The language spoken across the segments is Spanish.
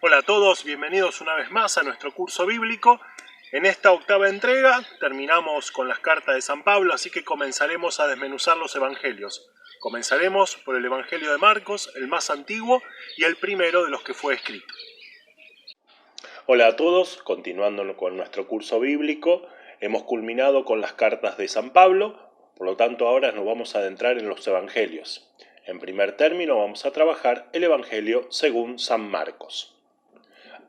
Hola a todos, bienvenidos una vez más a nuestro curso bíblico. En esta octava entrega terminamos con las cartas de San Pablo, así que comenzaremos a desmenuzar los evangelios. Comenzaremos por el Evangelio de Marcos, el más antiguo y el primero de los que fue escrito. Hola a todos, continuando con nuestro curso bíblico, hemos culminado con las cartas de San Pablo, por lo tanto ahora nos vamos a adentrar en los evangelios. En primer término vamos a trabajar el Evangelio según San Marcos.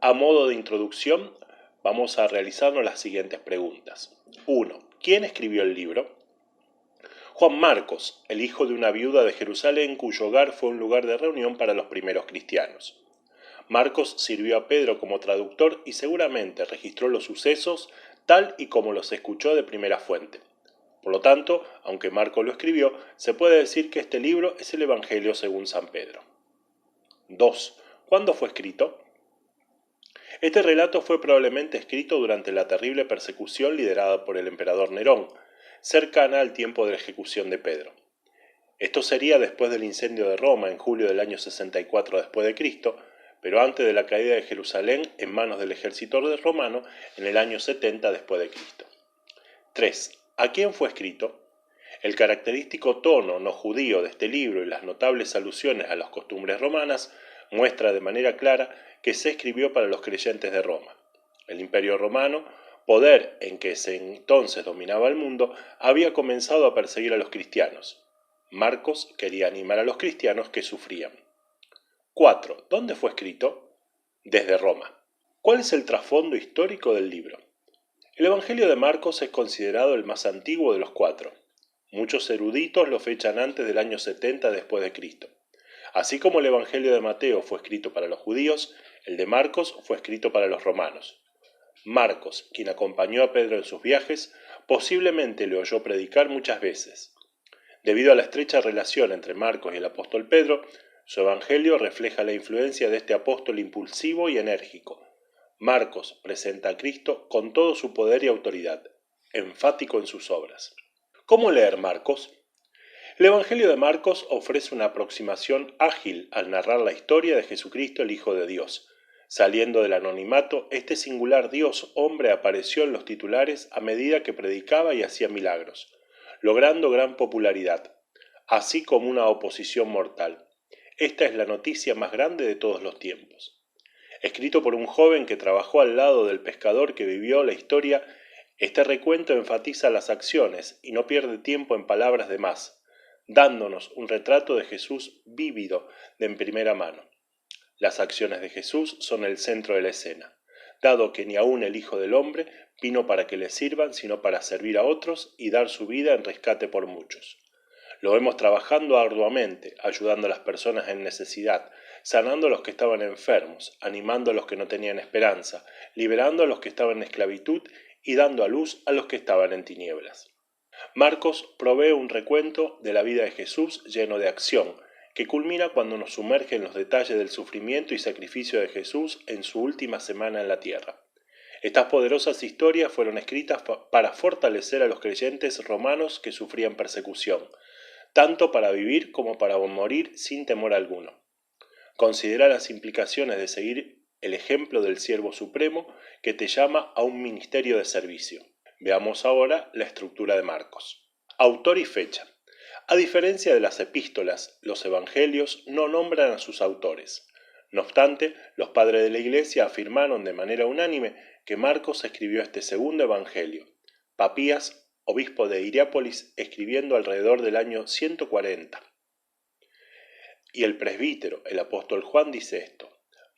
A modo de introducción, vamos a realizarnos las siguientes preguntas. 1. ¿Quién escribió el libro? Juan Marcos, el hijo de una viuda de Jerusalén cuyo hogar fue un lugar de reunión para los primeros cristianos. Marcos sirvió a Pedro como traductor y seguramente registró los sucesos tal y como los escuchó de primera fuente. Por lo tanto, aunque Marcos lo escribió, se puede decir que este libro es el Evangelio según San Pedro. 2. ¿Cuándo fue escrito? Este relato fue probablemente escrito durante la terrible persecución liderada por el emperador Nerón, cercana al tiempo de la ejecución de Pedro. Esto sería después del incendio de Roma en julio del año 64 después de Cristo, pero antes de la caída de Jerusalén en manos del ejército romano en el año 70 después de Cristo. 3. ¿A quién fue escrito? El característico tono no judío de este libro y las notables alusiones a las costumbres romanas muestra de manera clara que se escribió para los creyentes de Roma. El Imperio Romano, poder en que ese entonces dominaba el mundo, había comenzado a perseguir a los cristianos. Marcos quería animar a los cristianos que sufrían. 4. ¿Dónde fue escrito? Desde Roma. ¿Cuál es el trasfondo histórico del libro? El Evangelio de Marcos es considerado el más antiguo de los 4. Muchos eruditos lo fechan antes del año 70 después de Cristo. Así como el Evangelio de Mateo fue escrito para los judíos, el de Marcos fue escrito para los romanos. Marcos, quien acompañó a Pedro en sus viajes, posiblemente le oyó predicar muchas veces. Debido a la estrecha relación entre Marcos y el apóstol Pedro, su Evangelio refleja la influencia de este apóstol impulsivo y enérgico. Marcos presenta a Cristo con todo su poder y autoridad, enfático en sus obras. ¿Cómo leer Marcos? El Evangelio de Marcos ofrece una aproximación ágil al narrar la historia de Jesucristo, el Hijo de Dios. Saliendo del anonimato, este singular Dios hombre apareció en los titulares a medida que predicaba y hacía milagros, logrando gran popularidad, así como una oposición mortal. Esta es la noticia más grande de todos los tiempos. Escrito por un joven que trabajó al lado del pescador que vivió la historia, este recuento enfatiza las acciones y no pierde tiempo en palabras de más, dándonos un retrato de Jesús vívido en primera mano. Las acciones de Jesús son el centro de la escena, dado que ni aun el Hijo del Hombre vino para que le sirvan, sino para servir a otros y dar su vida en rescate por muchos. Lo vemos trabajando arduamente, ayudando a las personas en necesidad, sanando a los que estaban enfermos, animando a los que no tenían esperanza, liberando a los que estaban en esclavitud y dando a luz a los que estaban en tinieblas. Marcos provee un recuento de la vida de Jesús lleno de acción, que culmina cuando nos sumerge en los detalles del sufrimiento y sacrificio de Jesús en su última semana en la tierra. Estas poderosas historias fueron escritas para fortalecer a los creyentes romanos que sufrían persecución, tanto para vivir como para morir sin temor alguno. Considera las implicaciones de seguir el ejemplo del Siervo Supremo que te llama a un ministerio de servicio. Veamos ahora la estructura de Marcos. Autor y fecha. A diferencia de las epístolas, los evangelios no nombran a sus autores. No obstante, los padres de la Iglesia afirmaron de manera unánime que Marcos escribió este segundo evangelio. Papías, obispo de Hierápolis, escribiendo alrededor del año 140. Y el presbítero, el apóstol Juan, dice esto: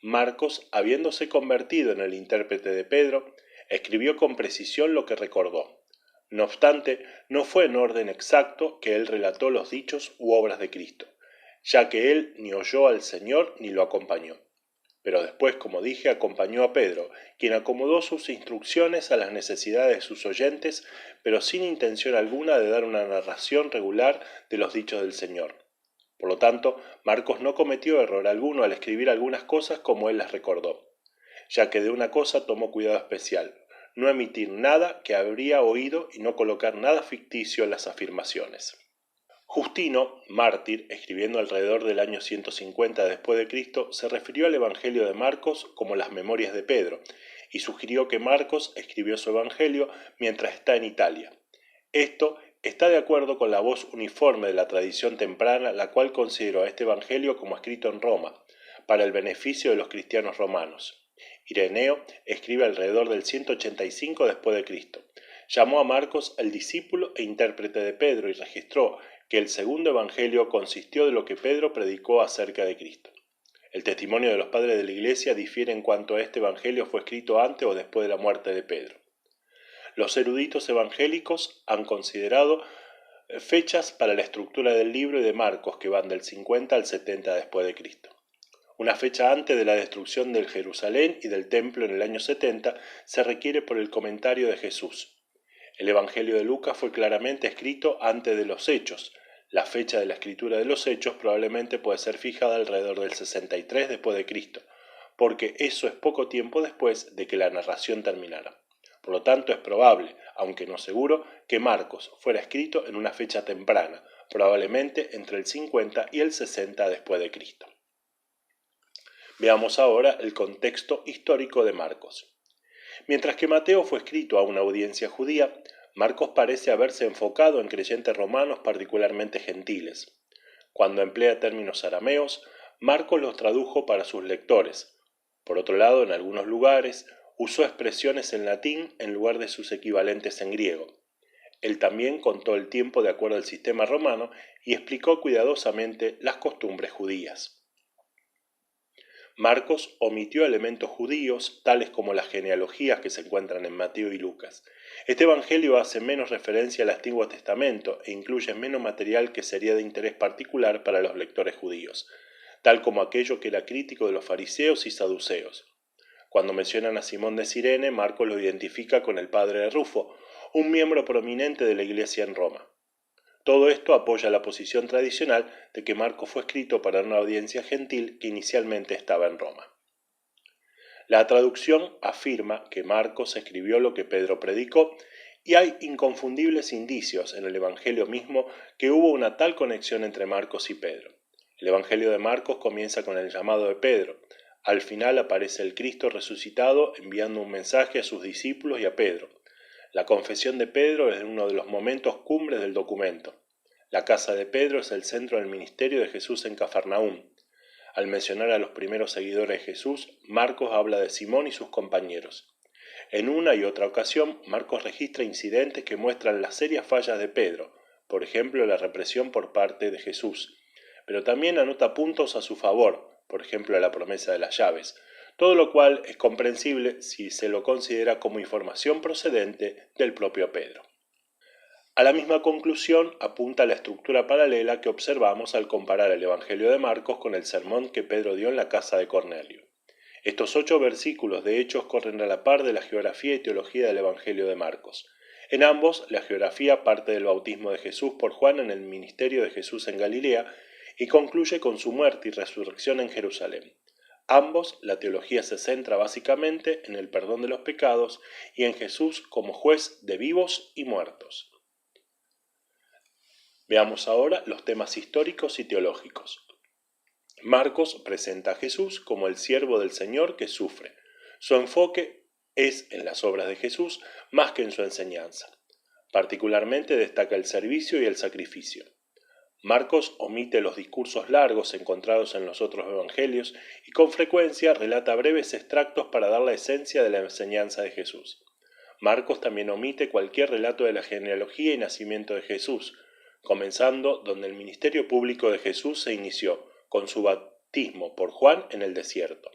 Marcos, habiéndose convertido en el intérprete de Pedro, escribió con precisión lo que recordó. No obstante, no fue en orden exacto que él relató los dichos u obras de Cristo, ya que él ni oyó al Señor ni lo acompañó. Pero después, como dije, acompañó a Pedro, quien acomodó sus instrucciones a las necesidades de sus oyentes, pero sin intención alguna de dar una narración regular de los dichos del Señor. Por lo tanto, Marcos no cometió error alguno al escribir algunas cosas como él las recordó, ya que de una cosa tomó cuidado especial: no emitir nada que habría oído y no colocar nada ficticio en las afirmaciones. Justino, mártir, escribiendo alrededor del año 150 después de Cristo, se refirió al Evangelio de Marcos como las Memorias de Pedro, y sugirió que Marcos escribió su Evangelio mientras está en Italia. Esto está de acuerdo con la voz uniforme de la tradición temprana, la cual consideró a este Evangelio como escrito en Roma, para el beneficio de los cristianos romanos. Ireneo escribe alrededor del 185 después de Cristo. Llamó a Marcos el discípulo e intérprete de Pedro y registró que el segundo evangelio consistió de lo que Pedro predicó acerca de Cristo. El testimonio de los padres de la Iglesia difiere en cuanto a este evangelio fue escrito antes o después de la muerte de Pedro. Los eruditos evangélicos han considerado fechas para la estructura del libro de Marcos que van del 50 al 70 después de Cristo. Una fecha antes de la destrucción del Jerusalén y del templo en el año 70 se requiere por el comentario de Jesús. El Evangelio de Lucas fue claramente escrito antes de los Hechos. La fecha de la escritura de los Hechos probablemente puede ser fijada alrededor del 63 después de Cristo, porque eso es poco tiempo después de que la narración terminara. Por lo tanto, es probable, aunque no seguro, que Marcos fuera escrito en una fecha temprana, probablemente entre el 50 y el 60 después de Cristo. Veamos ahora el contexto histórico de Marcos. Mientras que Mateo fue escrito a una audiencia judía, Marcos parece haberse enfocado en creyentes romanos particularmente gentiles. Cuando emplea términos arameos, Marcos los tradujo para sus lectores. Por otro lado, en algunos lugares, usó expresiones en latín en lugar de sus equivalentes en griego. Él también contó el tiempo de acuerdo al sistema romano y explicó cuidadosamente las costumbres judías. Marcos omitió elementos judíos, tales como las genealogías que se encuentran en Mateo y Lucas. Este evangelio hace menos referencia al Antiguo Testamento e incluye menos material que sería de interés particular para los lectores judíos, tal como aquello que era crítico de los fariseos y saduceos. Cuando mencionan a Simón de Cirene, Marcos lo identifica con el padre de Rufo, un miembro prominente de la iglesia en Roma. Todo esto apoya la posición tradicional de que Marcos fue escrito para una audiencia gentil que inicialmente estaba en Roma. La traducción afirma que Marcos escribió lo que Pedro predicó y hay inconfundibles indicios en el Evangelio mismo que hubo una tal conexión entre Marcos y Pedro. El Evangelio de Marcos comienza con el llamado de Pedro. Al final aparece el Cristo resucitado enviando un mensaje a sus discípulos y a Pedro. La confesión de Pedro es uno de los momentos cumbres del documento. La casa de Pedro es el centro del ministerio de Jesús en Cafarnaúm. Al mencionar a los primeros seguidores de Jesús, Marcos habla de Simón y sus compañeros. En una y otra ocasión, Marcos registra incidentes que muestran las serias fallas de Pedro, por ejemplo la represión por parte de Jesús, pero también anota puntos a su favor, por ejemplo la promesa de las llaves, todo lo cual es comprensible si se lo considera como información procedente del propio Pedro. A la misma conclusión apunta la estructura paralela que observamos al comparar el Evangelio de Marcos con el sermón que Pedro dio en la casa de Cornelio. Estos 8 versículos de Hechos corren a la par de la geografía y teología del Evangelio de Marcos. En ambos, la geografía parte del bautismo de Jesús por Juan en el ministerio de Jesús en Galilea y concluye con su muerte y resurrección en Jerusalén. Ambos, la teología se centra básicamente en el perdón de los pecados y en Jesús como juez de vivos y muertos. Veamos ahora los temas históricos y teológicos. Marcos presenta a Jesús como el siervo del Señor que sufre. Su enfoque es en las obras de Jesús más que en su enseñanza. Particularmente destaca el servicio y el sacrificio. Marcos omite los discursos largos encontrados en los otros evangelios y con frecuencia relata breves extractos para dar la esencia de la enseñanza de Jesús. Marcos también omite cualquier relato de la genealogía y nacimiento de Jesús, comenzando donde el ministerio público de Jesús se inició, con su bautismo por Juan en el desierto.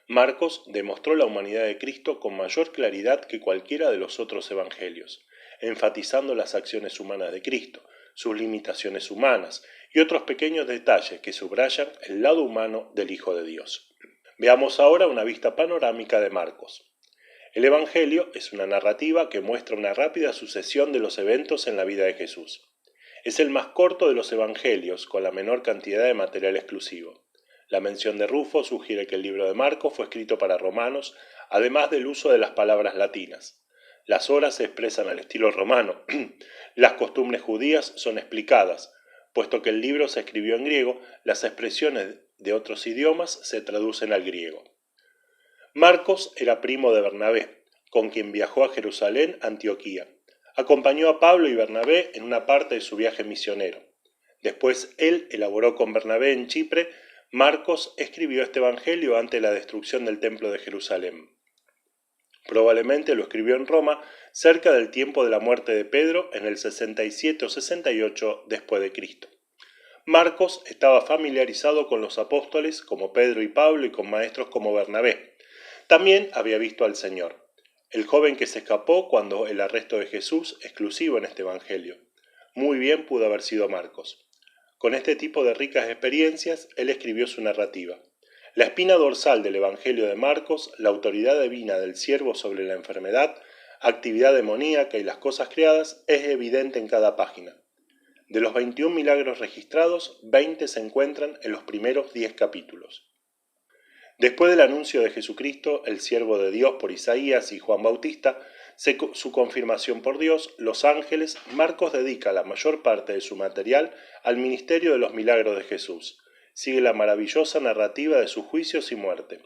Marcos demostró la humanidad de Cristo con mayor claridad que cualquiera de los otros evangelios, enfatizando las acciones humanas de Cristo, sus limitaciones humanas y otros pequeños detalles que subrayan el lado humano del Hijo de Dios. Veamos ahora una vista panorámica de Marcos. El Evangelio es una narrativa que muestra una rápida sucesión de los eventos en la vida de Jesús. Es el más corto de los evangelios, con la menor cantidad de material exclusivo. La mención de Rufo sugiere que el libro de Marcos fue escrito para romanos, además del uso de las palabras latinas. Las horas se expresan al estilo romano. Las costumbres judías son explicadas. puesto que el libro se escribió en griego, las expresiones de otros idiomas se traducen al griego. Marcos era primo de Bernabé, con quien viajó a Jerusalén, Antioquía. Acompañó a Pablo y Bernabé en una parte de su viaje misionero. Después él elaboró con Bernabé en Chipre. Marcos escribió este evangelio antes de la destrucción del templo de Jerusalén. Probablemente lo escribió en Roma cerca del tiempo de la muerte de Pedro en el 67 o 68 después de Cristo. Marcos estaba familiarizado con los apóstoles como Pedro y Pablo y con maestros como Bernabé. También había visto al Señor, el joven que se escapó cuando el arresto de Jesús, exclusivo en este evangelio. Muy bien pudo haber sido Marcos. Con este tipo de ricas experiencias, él escribió su narrativa. La espina dorsal del Evangelio de Marcos, la autoridad divina del siervo sobre la enfermedad, actividad demoníaca y las cosas creadas, es evidente en cada página. De los 21 milagros registrados, 20 se encuentran en los primeros 10 capítulos. Después del anuncio de Jesucristo, el siervo de Dios por Isaías y Juan Bautista, su confirmación por Dios, los ángeles, Marcos dedica la mayor parte de su material al ministerio de los milagros de Jesús. Sigue la maravillosa narrativa de sus juicios y muerte,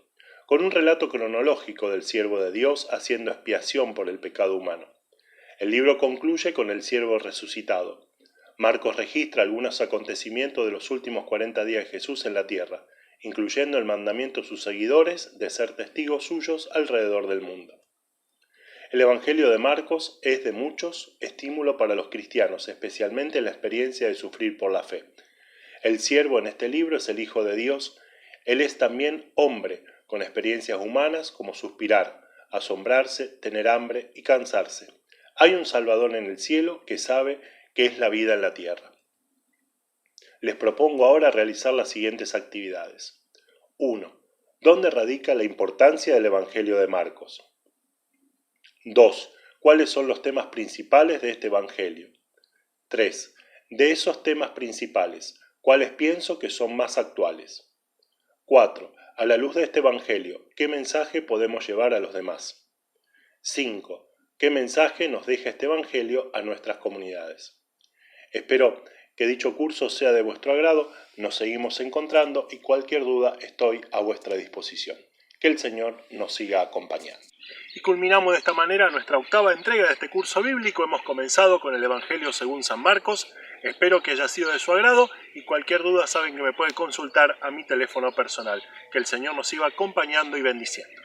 con un relato cronológico del siervo de Dios haciendo expiación por el pecado humano. El libro concluye con el siervo resucitado. Marcos registra algunos acontecimientos de los últimos 40 días de Jesús en la tierra, incluyendo el mandamiento a sus seguidores de ser testigos suyos alrededor del mundo. El Evangelio de Marcos es de muchos estímulo para los cristianos, especialmente en la experiencia de sufrir por la fe. El siervo en este libro es el Hijo de Dios. Él es también hombre, con experiencias humanas como suspirar, asombrarse, tener hambre y cansarse. Hay un Salvador en el cielo que sabe qué es la vida en la tierra. Les propongo ahora realizar las siguientes actividades. 1. ¿Dónde radica la importancia del Evangelio de Marcos? 2. ¿Cuáles son los temas principales de este Evangelio? 3. De esos temas principales, ¿cuáles pienso que son más actuales? 4. A la luz de este Evangelio, ¿qué mensaje podemos llevar a los demás? 5. ¿Qué mensaje nos deja este Evangelio a nuestras comunidades? Espero que dicho curso sea de vuestro agrado. Nos seguimos encontrando y cualquier duda estoy a vuestra disposición. Que el Señor nos siga acompañando. Y culminamos de esta manera nuestra octava entrega de este curso bíblico. Hemos comenzado con el Evangelio según San Marcos. Espero que haya sido de su agrado y cualquier duda saben que me pueden consultar a mi teléfono personal. Que el Señor nos siga acompañando y bendiciendo.